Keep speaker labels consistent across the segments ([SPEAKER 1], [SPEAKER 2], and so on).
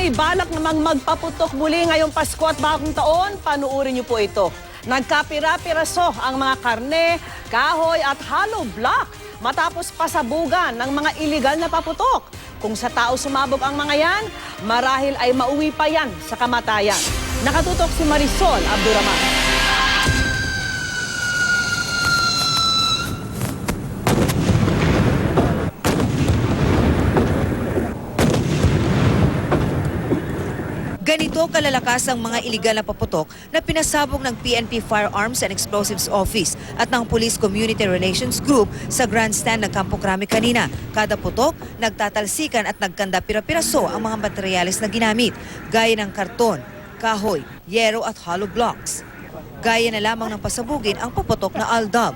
[SPEAKER 1] may balak namang magpaputok muli ngayong Pasko at Bagong Taon, panuorin niyo po ito. Nagkapira-piraso ang mga karne, kahoy at hollow block matapos pasabugan ng mga iligal na paputok. Kung sa tao sumabog ang mga yan, marahil ay mauwi pa yan sa kamatayan. Nakatutok si Marisol Abduraman.
[SPEAKER 2] Ganito kalalakas ang mga iligal na paputok na pinasabog ng PNP Firearms and Explosives Office at ng Police Community Relations Group sa grandstand ng Campo Crame kanina. Kada putok, nagtatalsikan at nagkanda-pira-piraso ang mga materyales na ginamit, gaya ng karton, kahoy, yero at hollow blocks. Gaya na lamang ng pasabugin ang paputok na Aldab.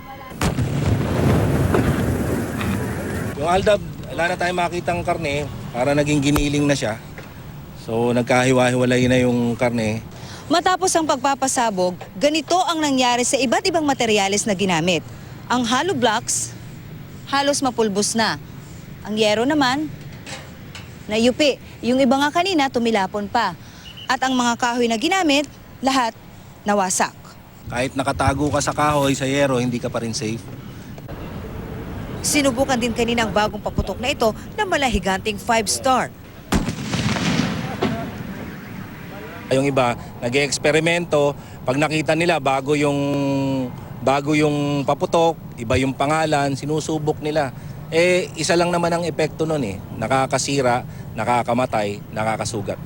[SPEAKER 3] Yung Aldab, wala na tayong makitang karne, para naging giniling na siya. So nagkahiwa-hiwalay na yung karne.
[SPEAKER 2] Matapos ang pagpapasabog, ganito ang nangyari sa iba't ibang materyales na ginamit. Ang hollow blocks, halos mapulbos na. Ang yero naman, nayupi. Yung iba nga kanina, tumilapon pa. At ang mga kahoy na ginamit, lahat nawasak.
[SPEAKER 3] Kahit nakatago ka sa kahoy, sa yero, hindi ka pa rin safe.
[SPEAKER 2] Sinubukan din kanina ang bagong paputok na ito na malahiganting 5-star.
[SPEAKER 3] Yung iba, nag-eeksperimento, pag nakita nila bago yung paputok, iba yung pangalan, sinusubok nila. Isa lang naman ang epekto nun nakakasira, nakakamatay, nakakasugat.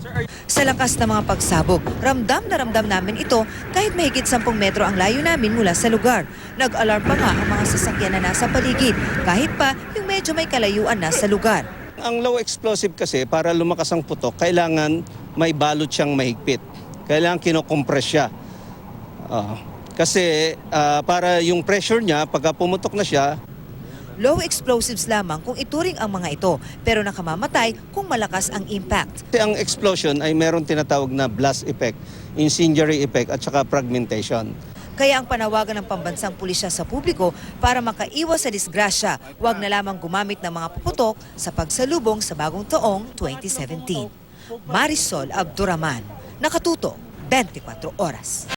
[SPEAKER 2] Sa lakas ng mga pagsabog, ramdam na ramdam namin ito kahit mahigit 10 metro ang layo namin mula sa lugar. Nag-alarm pa nga ang mga sasakyan na nasa paligid, kahit pa yung medyo may kalayuan na sa lugar.
[SPEAKER 4] Ang low explosive kasi, para lumakas ang putok, kailangan may balot siyang mahigpit. Kailangan kinokompress siya. Kasi para yung pressure niya, pagka pumutok na siya,
[SPEAKER 2] Low explosives lamang kung ituring ang mga ito, pero nakamamatay kung malakas ang impact.
[SPEAKER 4] kasi ang explosion ay meron tinatawag na blast effect, incendiary effect at saka fragmentation.
[SPEAKER 2] Kaya ang panawagan ng pambansang pulisya sa publiko para makaiwas sa disgrasya, huwag na lamang gumamit ng mga puputok sa pagsalubong sa bagong taong 2017. Marisol Abduraman, Nakatutok, 24 Oras.